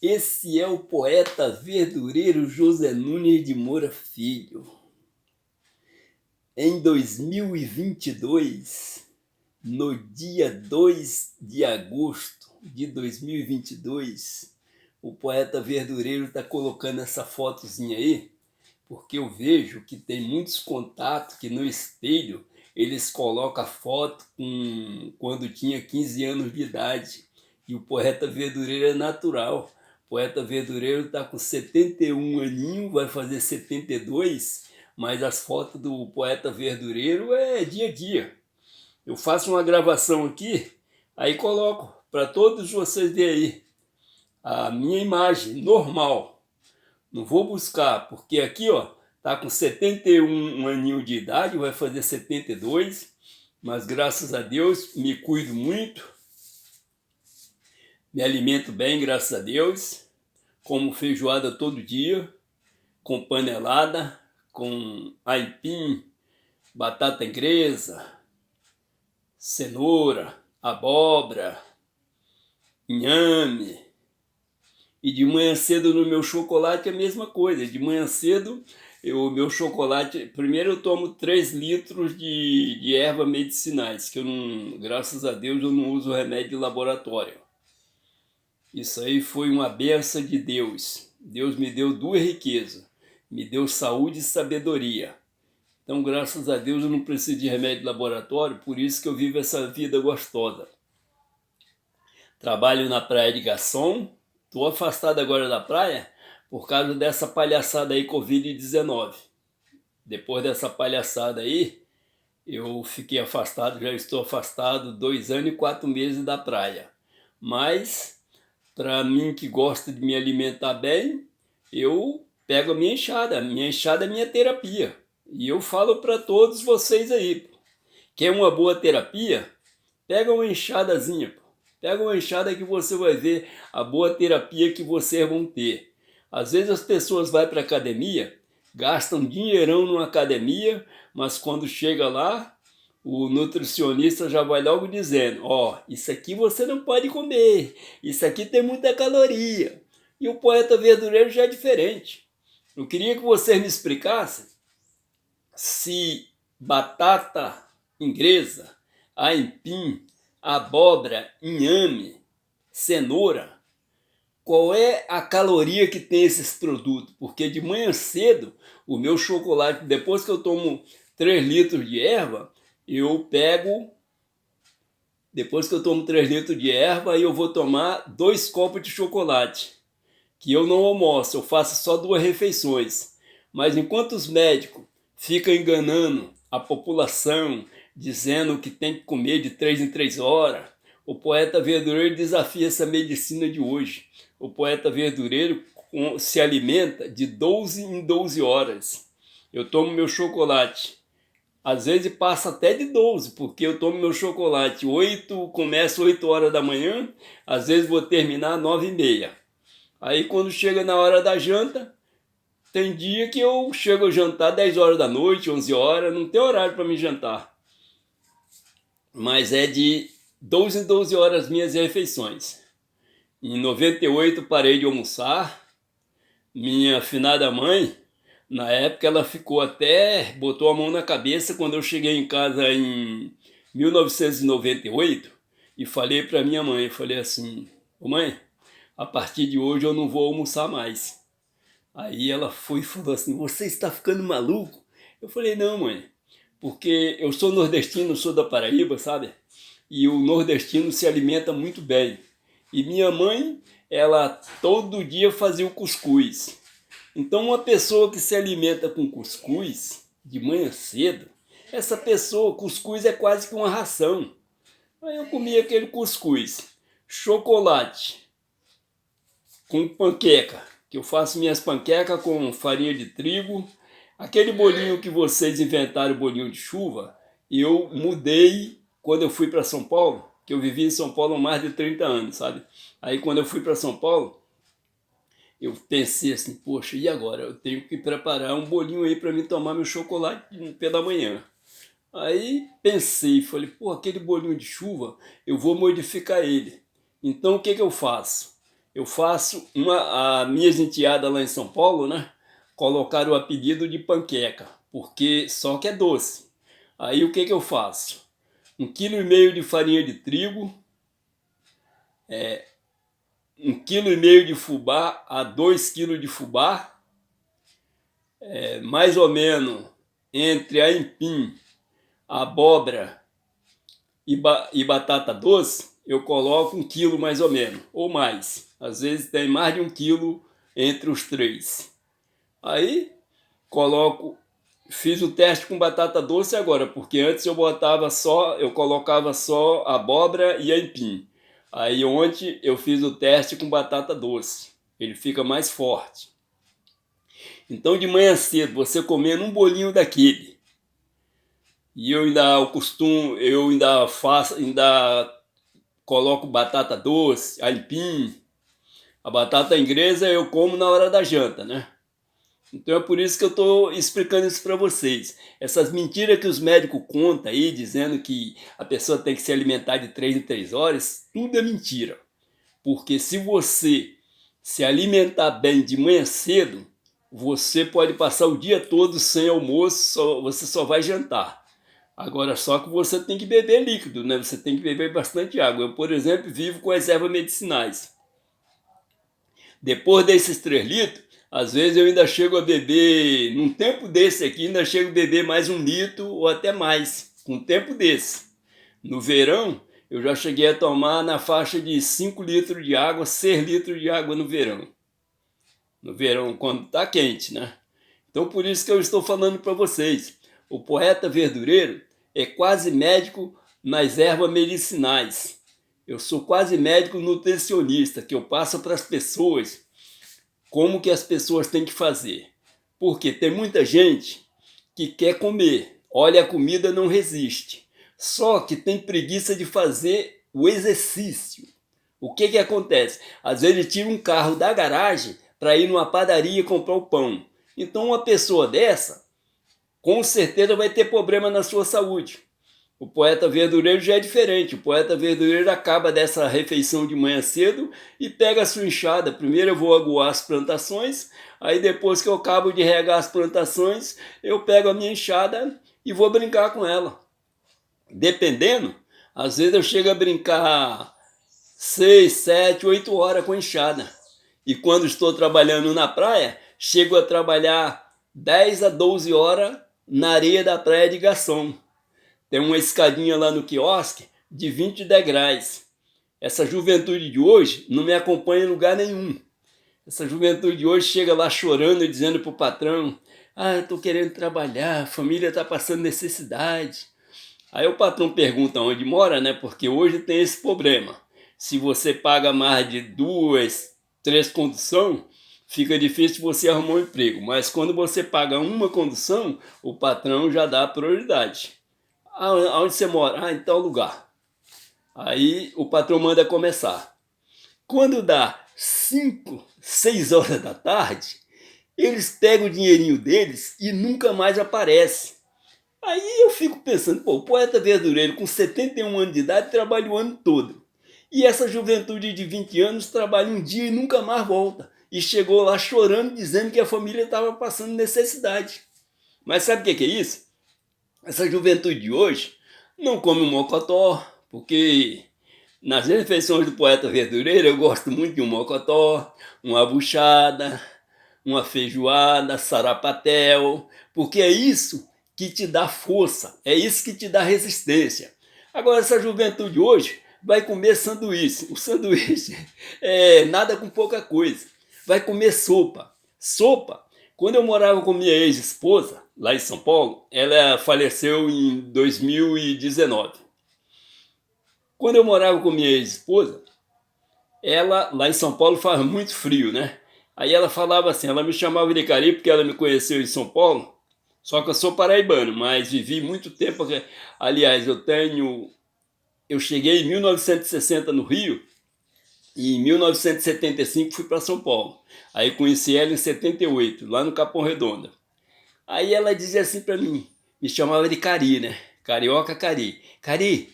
Esse é o poeta verdureiro José Nunes de Moura Filho. Em 2022, no dia 2 de agosto de 2022, o poeta verdureiro está colocando essa fotozinha aí, porque eu vejo que tem muitos contatos que no espelho eles colocam a foto quando tinha 15 anos de idade. E o poeta verdureiro é natural. O poeta verdureiro está com 71 aninhos, vai fazer 72, mas as fotos do poeta verdureiro é dia a dia. Eu faço uma gravação aqui, aí coloco para todos vocês verem aí a minha imagem normal. Não vou buscar, porque aqui, ó, tá com 71 aninhos de idade, vai fazer 72, mas graças a Deus me cuido muito, me alimento bem, graças a Deus, como feijoada todo dia, com panelada, com aipim, batata inglesa, cenoura, abóbora, inhame. E de manhã cedo no meu chocolate é a mesma coisa. De manhã cedo, o meu chocolate... Primeiro eu tomo 3 litros de ervas medicinais, que eu não, graças a Deus eu não uso remédio de laboratório. Isso aí foi uma bênção de Deus. Deus me deu 2 riquezas. Me deu saúde e sabedoria. Então, graças a Deus, eu não preciso de remédio de laboratório, por isso que eu vivo essa vida gostosa. Trabalho na praia de Garçom. Estou afastado agora da praia por causa dessa palhaçada aí, Covid-19. Depois dessa palhaçada aí, eu fiquei afastado, já estou afastado 2 anos e 4 meses da praia. Mas, para mim que gosta de me alimentar bem, eu pego a minha enxada. A minha enxada é minha terapia. E eu falo para todos vocês aí, quer uma boa terapia? Pega uma enxadazinha, pega uma enxada que você vai ver a boa terapia que vocês vão ter. Às vezes as pessoas vão para a academia, gastam dinheirão numa academia, mas quando chega lá, o nutricionista já vai logo dizendo, ó, isso aqui você não pode comer, isso aqui tem muita caloria. E o poeta verdureiro já é diferente. Eu queria que vocês me explicassem se batata inglesa, aipim, abóbora, inhame, cenoura, qual é a caloria que tem esses produtos? Porque de manhã cedo, o meu chocolate, depois que eu tomo 3 litros de erva, eu pego, depois que eu tomo 3 litros de erva, aí eu vou tomar 2 copos de chocolate, que eu não almoço, eu faço só 2 refeições. Mas enquanto os médicos ficam enganando a população, dizendo que tem que comer de 3 em 3 horas, o poeta verdureiro desafia essa medicina de hoje. O poeta verdureiro se alimenta de 12 em 12 horas. Eu tomo meu chocolate, às vezes passa até de 12, porque eu tomo meu chocolate 8, começo 8 horas da manhã, às vezes vou terminar 9h30. Aí quando chega na hora da janta, tem dia que eu chego a jantar 10 horas da noite, 11 horas, não tem horário para me jantar. Mas é de 12 em 12 horas minhas refeições. Em 98 parei de almoçar. Minha finada mãe, na época ela ficou até, botou a mão na cabeça quando eu cheguei em casa em 1998 e falei para minha mãe, falei assim, ô mãe, a partir de hoje eu não vou almoçar mais. Aí ela foi e falou assim, você está ficando maluco? Eu falei, não mãe, porque eu sou nordestino, sou da Paraíba, sabe? E o nordestino se alimenta muito bem. E minha mãe, ela todo dia fazia o cuscuz. Então uma pessoa que se alimenta com cuscuz, de manhã cedo, essa pessoa, cuscuz é quase que uma ração. Aí eu comia aquele cuscuz, chocolate com panqueca, que eu faço minhas panquecas com farinha de trigo. Aquele bolinho que vocês inventaram, bolinho de chuva, eu mudei quando eu fui para São Paulo, que eu vivi em São Paulo há mais de 30 anos, sabe? Aí quando eu fui para São Paulo, eu pensei assim, poxa, e agora? Eu tenho que preparar um bolinho aí para mim tomar meu chocolate pela manhã. Aí pensei, falei, pô, aquele bolinho de chuva, eu vou modificar ele. Então o que que eu faço? Eu faço a minhas enteadas lá em São Paulo, né? Colocaram o apelido de panqueca, porque só que é doce. Aí o que que eu faço? 1,5 kg de farinha de trigo, 1,5 kg de fubá a 2 kg de fubá, mais ou menos entre aipim, abóbora e batata doce, eu coloco 1 kg mais ou menos, ou mais. Às vezes tem mais de 1 kg entre os três. Aí fiz o teste com batata doce agora, porque antes eu colocava só abóbora e aipim. Aí ontem eu fiz o teste com batata doce, ele fica mais forte. Então de manhã cedo, você comendo um bolinho daquele, e eu ainda faço, ainda coloco batata doce, aipim, a batata inglesa eu como na hora da janta, né? Então é por isso que eu estou explicando isso para vocês. Essas mentiras que os médicos contam aí, dizendo que a pessoa tem que se alimentar de 3 em 3 horas, tudo é mentira. Porque se você se alimentar bem de manhã cedo, você pode passar o dia todo sem almoço, você só vai jantar. Agora, só que você tem que beber líquido, né? Você tem que beber bastante água. Eu, por exemplo, vivo com as ervas medicinais. Depois desses 3 litros, às vezes eu ainda chego a beber, num tempo desse aqui, ainda chego a beber mais 1 litro ou até mais, com um tempo desse. No verão, eu já cheguei a tomar na faixa de 5 litros de água, 6 litros de água no verão. No verão, quando está quente, né? Então, por isso que eu estou falando para vocês. O poeta verdureiro é quase médico nas ervas medicinais. Eu sou quase médico nutricionista, que eu passo para as pessoas como que as pessoas têm que fazer. Porque tem muita gente que quer comer, olha a comida não resiste, só que tem preguiça de fazer o exercício. O que que acontece? Às vezes ele tira um carro da garagem para ir numa padaria comprar o pão. Então uma pessoa dessa, com certeza vai ter problema na sua saúde. O poeta verdureiro já é diferente. O poeta verdureiro acaba dessa refeição de manhã cedo e pega a sua enxada. Primeiro eu vou aguar as plantações, aí depois que eu acabo de regar as plantações, eu pego a minha enxada e vou brincar com ela. Dependendo, às vezes eu chego a brincar 6, 7, 8 horas com a enxada. E quando estou trabalhando na praia, chego a trabalhar 10 a 12 horas na areia da praia de Garçom. Tem uma escadinha lá no quiosque de 20 degraus. Essa juventude de hoje não me acompanha em lugar nenhum. Essa juventude de hoje chega lá chorando e dizendo para o patrão: ah, eu estou querendo trabalhar, a família está passando necessidade. Aí o patrão pergunta onde mora, né? Porque hoje tem esse problema. Se você paga mais de 2, 3 conduções, fica difícil você arrumar um emprego. Mas quando você paga uma condução, o patrão já dá prioridade. Aonde você mora? Ah, em tal lugar. Aí o patrão manda começar. Quando dá 5, 6 horas da tarde, eles pegam o dinheirinho deles e nunca mais aparece. Aí eu fico pensando, pô, o poeta verdureiro com 71 anos de idade trabalha o ano todo. E essa juventude de 20 anos trabalha um dia e nunca mais volta. E chegou lá chorando, dizendo que a família estava passando necessidade. Mas sabe o que é isso? Essa juventude de hoje não come um mocotó, porque nas refeições do poeta verdureiro eu gosto muito de um mocotó, uma buchada, uma feijoada, sarapatel, porque é isso que te dá força, é isso que te dá resistência. Agora essa juventude hoje vai comer sanduíche. O sanduíche é nada com pouca coisa. Vai comer sopa. Sopa. Quando eu morava com minha ex-esposa, lá em São Paulo, ela faleceu em 2019. Quando eu morava com minha ex-esposa, ela, lá em São Paulo, faz muito frio, né? Aí ela falava assim, ela me chamava de Cari porque ela me conheceu em São Paulo, só que eu sou paraibano, mas vivi muito tempo. Aliás, eu cheguei em 1960 no Rio e em 1975 fui para São Paulo. Aí conheci ela em 78, lá no Capão Redondo. Aí ela dizia assim para mim, me chamava de Cari, né? Carioca Cari. Cari,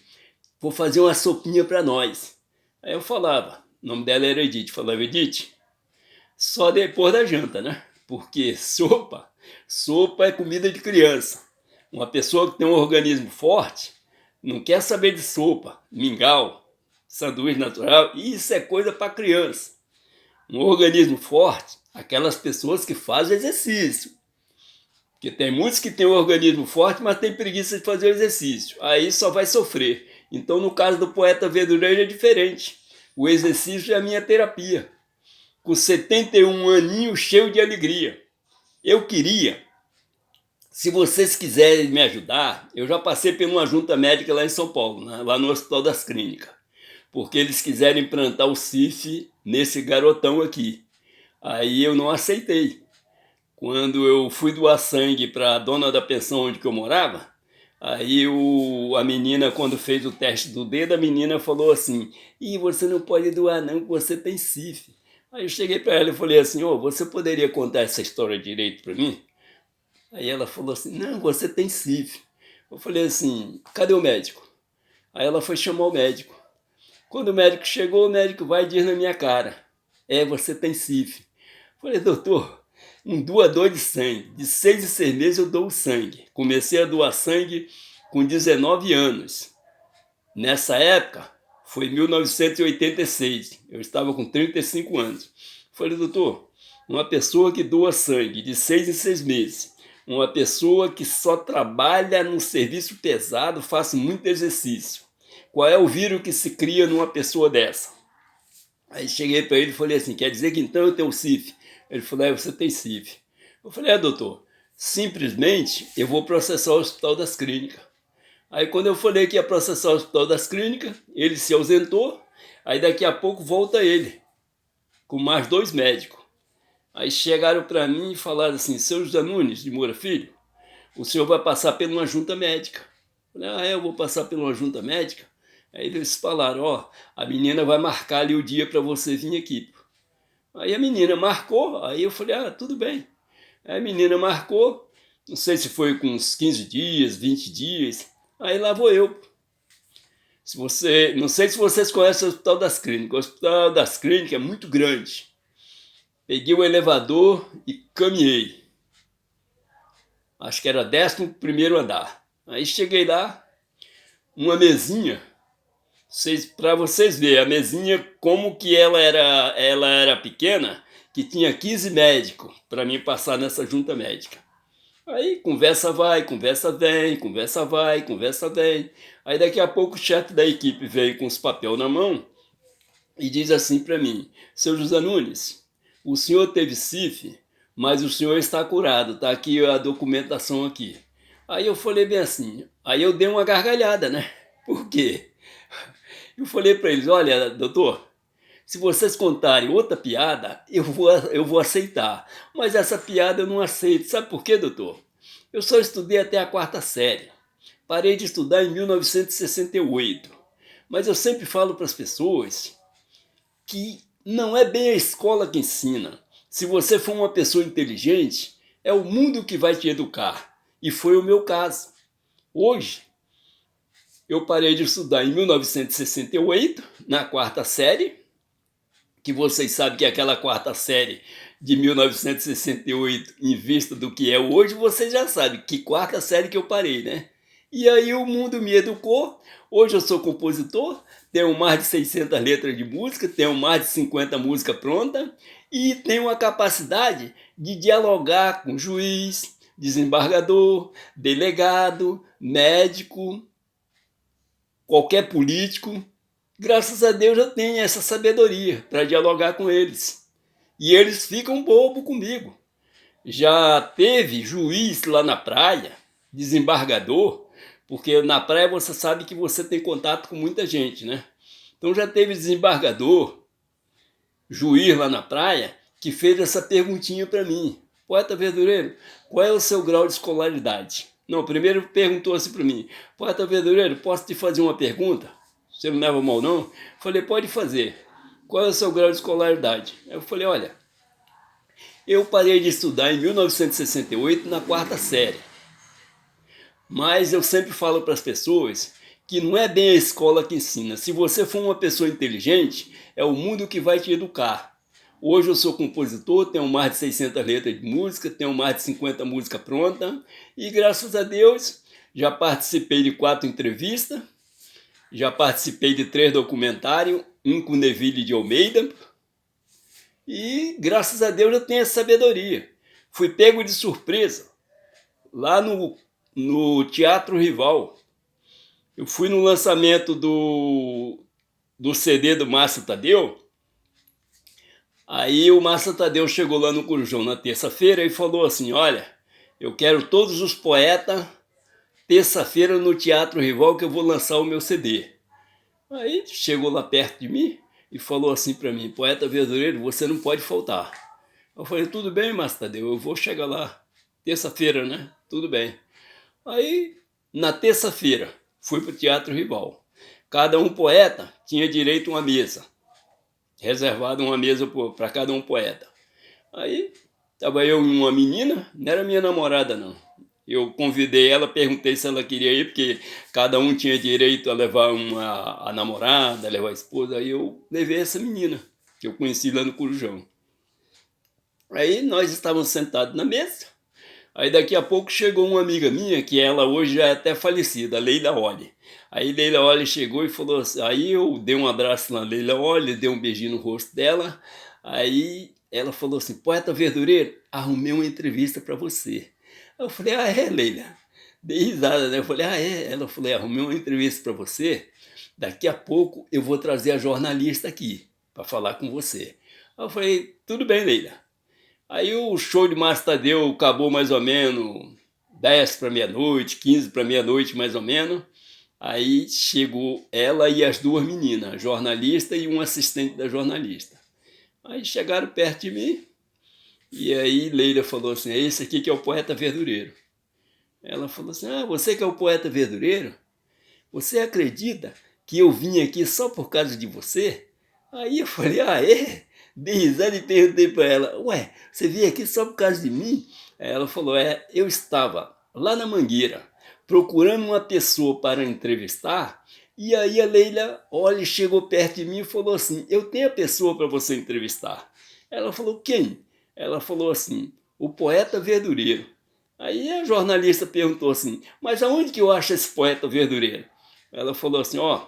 vou fazer uma sopinha para nós. Aí eu falava, O nome dela era Edith. Falava, Edith, só depois da janta, né? Porque sopa é comida de criança. Uma pessoa que tem um organismo forte não quer saber de sopa, mingau, sanduíche natural. Isso é coisa para criança. Um organismo forte, aquelas pessoas que fazem exercício. Porque tem muitos que têm um organismo forte, mas tem preguiça de fazer o exercício. Aí só vai sofrer. Então, no caso do poeta Verdureiro, é diferente. O exercício é a minha terapia. Com 71 aninhos, cheio de alegria. Eu queria, se vocês quiserem me ajudar, eu já passei por uma junta médica lá em São Paulo, né? Lá no Hospital das Clínicas, porque eles quiseram implantar o CIF nesse garotão aqui. Aí eu não aceitei. Quando eu fui doar sangue para a dona da pensão onde que eu morava, aí a menina, quando fez o teste do dedo, a menina falou assim, ih, você não pode doar não, porque você tem CIF. Aí eu cheguei para ela e falei assim, ô, você poderia contar essa história direito para mim? Aí ela falou assim, não, você tem CIF. Eu falei assim, cadê o médico? Aí ela foi chamar o médico. Quando o médico chegou, o médico vai e diz na minha cara, você tem CIF. Eu falei, doutor, um doador de sangue, de 6 em 6 meses eu dou o sangue. Comecei a doar sangue com 19 anos. Nessa época, foi 1986, eu estava com 35 anos. Falei, doutor, uma pessoa que doa sangue de 6 em 6 meses, uma pessoa que só trabalha num serviço pesado, faz muito exercício. Qual é o vírus que se cria numa pessoa dessa? Aí cheguei para ele e falei assim, quer dizer que então eu tenho CIF? Ele falou, você tem CIF. Eu falei, doutor, simplesmente eu vou processar o Hospital das Clínicas. Aí quando eu falei que ia processar o Hospital das Clínicas, ele se ausentou, aí daqui a pouco volta ele, com mais 2 médicos. Aí chegaram para mim e falaram assim, seu José Nunes de Moura Filho, o senhor vai passar por uma junta médica. Eu falei, eu vou passar por uma junta médica? Aí eles falaram, a menina vai marcar ali o dia para você vir aqui. Aí a menina marcou, aí eu falei, tudo bem. Aí a menina marcou, não sei se foi com uns 15 dias, 20 dias, aí lá vou eu. Não sei se vocês conhecem o Hospital das Clínicas, o Hospital das Clínicas é muito grande. Peguei o elevador e caminhei. Acho que era 11º andar. Aí cheguei lá, uma mesinha, para vocês verem, a mesinha como que ela era pequena, que tinha 15 médicos para mim passar nessa junta médica. Aí conversa vai, conversa vem, conversa vai, conversa vem. Aí daqui a pouco o chefe da equipe veio com os papéis na mão e diz assim para mim, seu José Nunes, o senhor teve CIF, mas o senhor está curado, está aqui a documentação aqui. Aí eu falei bem assim, aí eu dei uma gargalhada, né? Por quê? Eu falei para eles, olha, doutor, se vocês contarem outra piada, eu vou aceitar. Mas essa piada eu não aceito. Sabe por quê, doutor? Eu só estudei até a 4ª série. Parei de estudar em 1968. Mas eu sempre falo para as pessoas que não é bem a escola que ensina. Se você for uma pessoa inteligente, é o mundo que vai te educar. E foi o meu caso. Hoje, eu parei de estudar em 1968, na 4ª série, que vocês sabem que aquela 4ª série de 1968, em vista do que é hoje, vocês já sabem que 4ª série que eu parei, né? E aí o mundo me educou, hoje eu sou compositor, tenho mais de 600 letras de música, tenho mais de 50 músicas prontas e tenho uma capacidade de dialogar com juiz, desembargador, delegado, médico, qualquer político. Graças a Deus eu tenho essa sabedoria para dialogar com eles. E eles ficam bobo comigo. Já teve juiz lá na praia, desembargador, porque na praia você sabe que você tem contato com muita gente, né? Então já teve desembargador, juiz lá na praia, que fez essa perguntinha para mim. Poeta Verdureiro, qual é o seu grau de escolaridade? Não, primeiro perguntou assim para mim. Poeta Verdureiro, posso te fazer uma pergunta? Você não leva mal não? Falei, pode fazer. Qual é o seu grau de escolaridade? Eu falei, olha, eu parei de estudar em 1968 na 4ª série. Mas eu sempre falo para as pessoas que não é bem a escola que ensina. Se você for uma pessoa inteligente, é o mundo que vai te educar. Hoje eu sou compositor, tenho mais de 600 letras de música, tenho mais de 50 músicas prontas e graças a Deus já participei de 4 entrevistas, já participei de 3 documentários, um com Neville de Almeida e graças a Deus eu tenho essa sabedoria. Fui pego de surpresa lá no Teatro Rival. Eu fui no lançamento do CD do Márcio Tadeu. Aí o Márcio Tadeu chegou lá no Corujão na terça-feira e falou assim, olha, eu quero todos os poetas terça-feira no Teatro Rival que eu vou lançar o meu CD. Aí chegou lá perto de mim e falou assim para mim, poeta verdadeiro, você não pode faltar. Eu falei, tudo bem, Márcio Tadeu, eu vou chegar lá terça-feira, né? Tudo bem. Aí, na terça-feira, fui para o Teatro Rival. Cada um poeta tinha direito a uma mesa. Reservado uma mesa para cada um poeta. Aí, estava eu e uma menina, não era minha namorada não. Eu convidei ela, perguntei se ela queria ir, porque cada um tinha direito a levar a namorada, a levar a esposa. Aí eu levei essa menina, que eu conheci lá no Corujão. Aí nós estávamos sentados na mesa. Aí daqui a pouco chegou uma amiga minha, que ela hoje já é até falecida, a Leila Olli. Aí Leila Olli chegou e falou assim, aí eu dei um abraço na Leila Olli, dei um beijinho no rosto dela. Aí ela falou assim, poeta verdureiro, arrumei uma entrevista para você. Eu falei, ah é, Leila? Dei risada, né? Eu falei, ah é? Ela falou, arrumei uma entrevista para você, daqui a pouco eu vou trazer a jornalista aqui para falar com você. Eu falei, tudo bem, Leila. Aí o show de Márcio Tadeu acabou mais ou menos 10 para meia-noite, 15 para meia-noite mais ou menos. Aí chegou ela e as 2 meninas, a jornalista e um assistente da jornalista. Aí chegaram perto de mim e aí Leila falou assim, é esse aqui que é o poeta verdureiro. Ela falou assim, ah, você que é o poeta verdureiro? Você acredita que eu vim aqui só por causa de você? Aí eu falei, ah é? Dei risada e perguntei para ela, ué, você veio aqui só por causa de mim? Aí ela falou, é, eu estava lá na Mangueira, procurando uma pessoa para entrevistar, e aí a Leila, olha, chegou perto de mim e falou assim, eu tenho a pessoa para você entrevistar. Ela falou, quem? Ela falou assim, o poeta verdureiro. Aí a jornalista perguntou assim, mas aonde que eu acho esse poeta verdureiro? Ela falou assim, ó,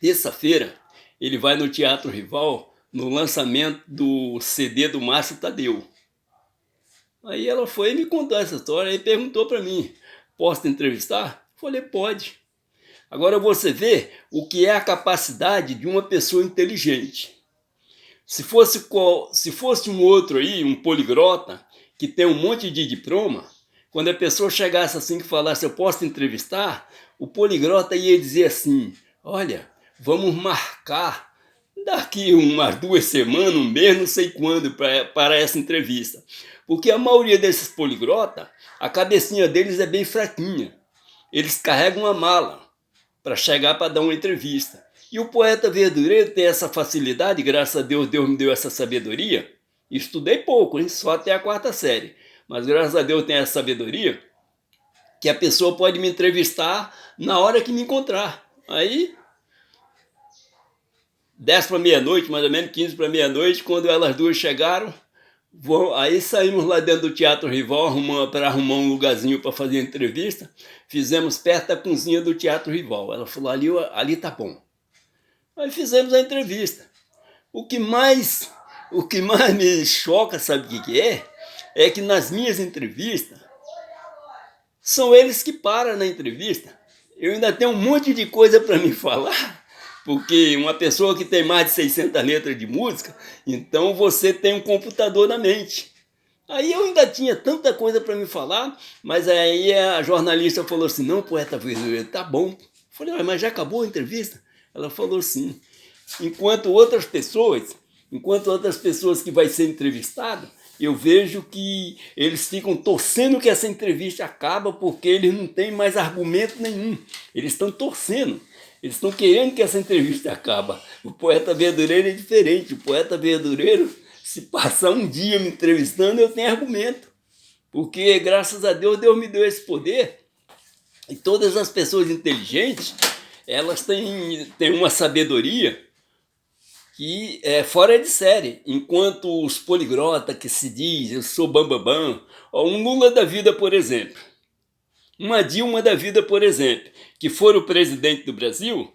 terça-feira ele vai no Teatro Rival, no lançamento do CD do Márcio Tadeu. Aí ela foi e me contou essa história e perguntou para mim, posso te entrevistar? Falei, pode. Agora você vê o que é a capacidade de uma pessoa inteligente. Se fosse um outro aí, um poligrota, que tem um monte de diploma, quando a pessoa chegasse assim e falasse, eu posso te entrevistar? O poligrota ia dizer assim, olha, vamos marcar daqui umas 2 semanas, um mês, não sei quando, para essa entrevista. Porque a maioria desses poliglotas, a cabecinha deles é bem fraquinha. Eles carregam uma mala para chegar para dar uma entrevista. E o poeta verdureiro tem essa facilidade, graças a Deus, Deus me deu essa sabedoria. Estudei pouco, hein? Só até a 4ª série. Mas graças a Deus tem essa sabedoria, que a pessoa pode me entrevistar na hora que me encontrar. Aí 10 para meia-noite, mais ou menos 15 para meia-noite, quando elas 2 chegaram, aí saímos lá dentro do Teatro Rival para arrumar um lugarzinho para fazer a entrevista. Fizemos perto da cozinha do Teatro Rival. Ela falou, ali tá bom. Aí fizemos a entrevista. O que mais me choca, sabe o que é? É que nas minhas entrevistas, são eles que param na entrevista. Eu ainda tenho um monte de coisa para me falar, porque uma pessoa que tem mais de 600 letras de música, então você tem um computador na mente. Aí eu ainda tinha tanta coisa para me falar, mas aí a jornalista falou assim, não, poeta verdadeiro, tá bom. Eu falei, mas já acabou a entrevista? Ela falou sim. Enquanto outras pessoas que vai ser entrevistado, eu vejo que eles ficam torcendo que essa entrevista acaba porque eles não têm mais argumento nenhum. Eles estão torcendo. Eles estão querendo que essa entrevista acabe. O poeta verdureiro é diferente. O poeta verdureiro, se passar um dia me entrevistando, eu tenho argumento. Porque, graças a Deus, Deus me deu esse poder. E todas as pessoas inteligentes, elas têm uma sabedoria que é fora de série. Enquanto os poliglotas que se diz, eu sou bambambam, um Lula da vida, por exemplo, uma Dilma da vida, por exemplo, que for o presidente do Brasil,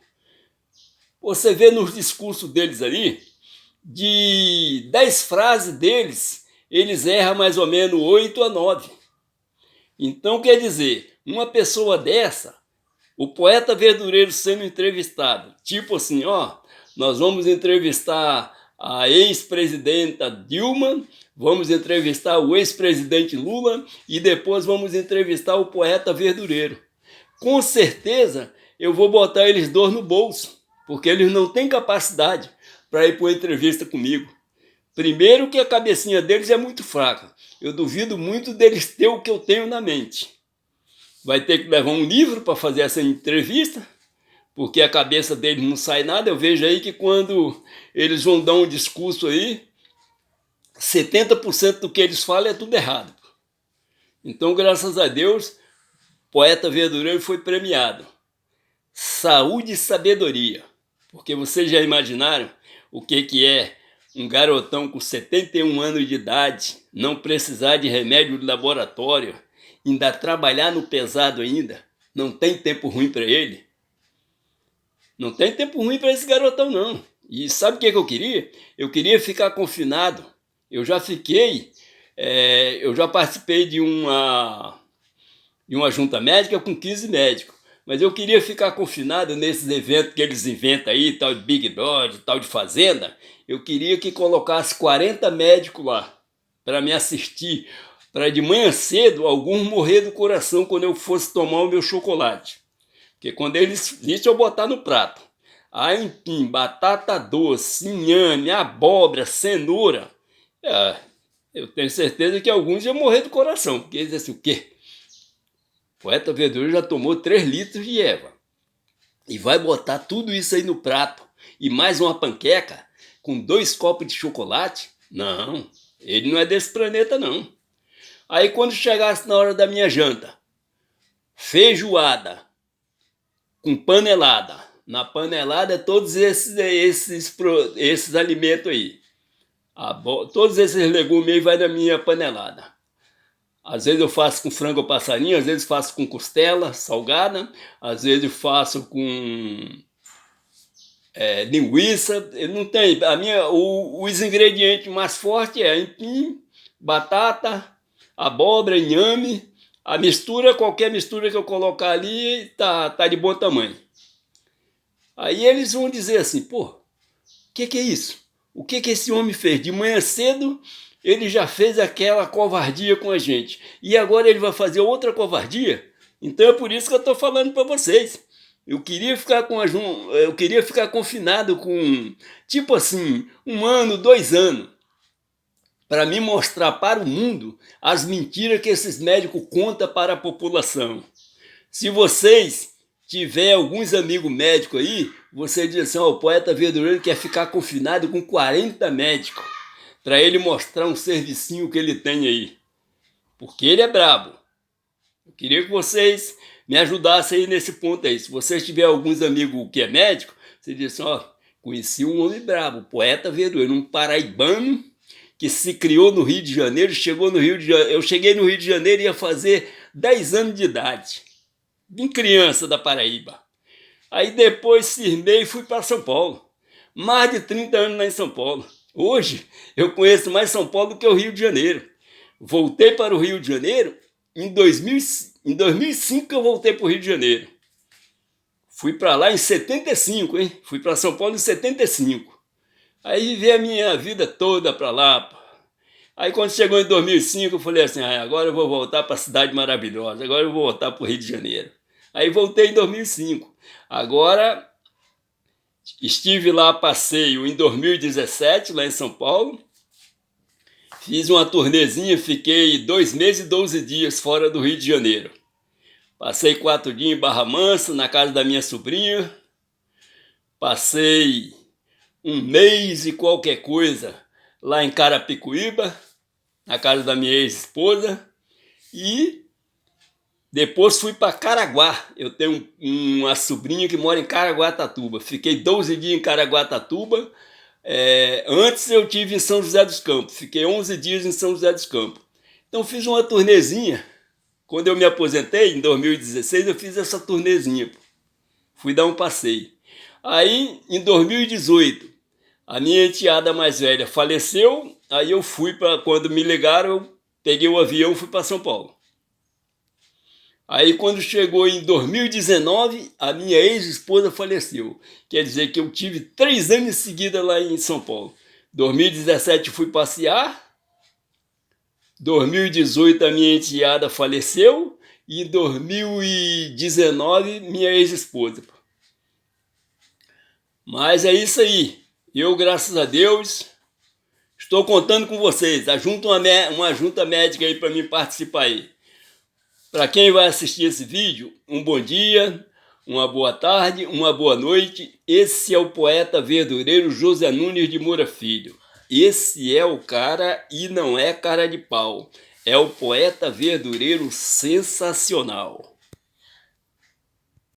você vê nos discursos deles ali, de 10 frases deles, eles erram mais ou menos 8 a 9. Então, quer dizer, uma pessoa dessa, o poeta verdureiro sendo entrevistado, tipo assim, ó, nós vamos entrevistar a ex-presidenta Dilma, vamos entrevistar o ex-presidente Lula e depois vamos entrevistar o poeta verdureiro. Com certeza eu vou botar eles dois no bolso, porque eles não têm capacidade para ir para uma entrevista comigo. Primeiro que a cabecinha deles é muito fraca. Eu duvido muito deles ter o que eu tenho na mente. Vai ter que levar um livro para fazer essa entrevista, porque a cabeça deles não sai nada. Eu vejo aí que quando eles vão dar um discurso aí, 70% do que eles falam é tudo errado. Então, graças a Deus, poeta verdureiro foi premiado. Saúde e sabedoria. Porque vocês já imaginaram o que é um garotão com 71 anos de idade, não precisar de remédio de laboratório, ainda trabalhar no pesado ainda? Não tem tempo ruim para ele? Não tem tempo ruim para esse garotão, não. E sabe o que eu queria? Eu queria ficar confinado. Eu já fiquei, eu já participei de uma junta médica com 15 médicos. Mas eu queria ficar confinado nesses eventos que eles inventam aí, tal de Big Brother, tal de Fazenda. Eu queria que colocasse 40 médicos lá para me assistir, para de manhã cedo alguns morrer do coração quando eu fosse tomar o meu chocolate. Porque quando eles isso eu botar no prato. Aipim, batata doce, inhame, abóbora, cenoura. Eu tenho certeza que alguns iam morrer do coração. Porque eles dizem assim, o quê? O poeta verdureiro já tomou 3 litros de erva. E vai botar tudo isso aí no prato. E mais uma panqueca com 2 copos de chocolate? Não, ele não é desse planeta, não. Aí quando chegasse na hora da minha janta, feijoada com panelada. Na panelada todos esses alimentos aí. Todos esses legumes aí vai na minha panelada. Às vezes eu faço com frango ou passarinho, às vezes faço com costela salgada, às vezes eu faço com linguiça. Não tem, os ingredientes mais fortes é aipim, batata, abóbora, inhame. A mistura, qualquer mistura que eu colocar ali, tá de bom tamanho. Aí eles vão dizer assim, pô, o que é isso? O que esse homem fez? De manhã cedo ele já fez aquela covardia com a gente. E agora ele vai fazer outra covardia? Então é por isso que eu estou falando para vocês. Eu queria ficar confinado com, tipo assim, 1 ano, 2 anos, para me mostrar para o mundo as mentiras que esses médicos contam para a população. Se vocês tiver alguns amigos médicos aí, você diz assim, o poeta verdureiro quer ficar confinado com 40 médicos, para ele mostrar um servicinho que ele tem aí. Porque ele é brabo. Eu queria que vocês me ajudassem aí nesse ponto aí. Se vocês tiverem alguns amigos que é médico, você diz assim, conheci um homem brabo, poeta verdureiro, um paraibano que se criou no Rio de Janeiro, chegou no Rio de Janeiro. Eu cheguei no Rio de Janeiro e ia fazer 10 anos de idade. Bem criança da Paraíba. Aí depois cismei e fui para São Paulo. Mais de 30 anos lá em São Paulo. Hoje eu conheço mais São Paulo do que o Rio de Janeiro. Voltei para o Rio de Janeiro em 2005 que eu voltei para o Rio de Janeiro. Fui para lá em 75, hein? Fui para São Paulo em 75. Aí vivi a minha vida toda para lá. Aí quando chegou em 2005 eu falei assim, agora eu vou voltar para a cidade maravilhosa, agora eu vou voltar para o Rio de Janeiro. Aí voltei em 2005. Agora estive lá a passeio em 2017, lá em São Paulo. Fiz uma turnezinha, fiquei 2 meses e 12 dias fora do Rio de Janeiro. Passei 4 dias em Barra Mansa, na casa da minha sobrinha. Passei 1 mês e qualquer coisa lá em Carapicuíba, na casa da minha ex-esposa. E Depois fui para Caraguá. Eu tenho uma sobrinha que mora em Caraguatatuba. Fiquei 12 dias em Caraguatatuba. Antes eu tive em São José dos Campos. Fiquei 11 dias em São José dos Campos. Então fiz uma turnezinha. Quando eu me aposentei, em 2016, eu fiz essa turnezinha. Fui dar um passeio. Aí, em 2018, a minha enteada mais velha faleceu. Aí eu fui para... Quando me ligaram, eu peguei o avião e fui para São Paulo. Aí quando chegou em 2019, a minha ex-esposa faleceu. Quer dizer que eu tive 3 anos em seguida lá em São Paulo. 2017 fui passear. 2018 a minha enteada faleceu. E em 2019 minha ex-esposa. Mas é isso aí. Eu, graças a Deus, estou contando com vocês. Ajunta uma junta médica aí para mim participar aí. Para quem vai assistir esse vídeo, um bom dia, uma boa tarde, uma boa noite. Esse é o poeta verdureiro José Nunes de Moura Filho. Esse é o cara e não é cara de pau. É o poeta verdureiro sensacional.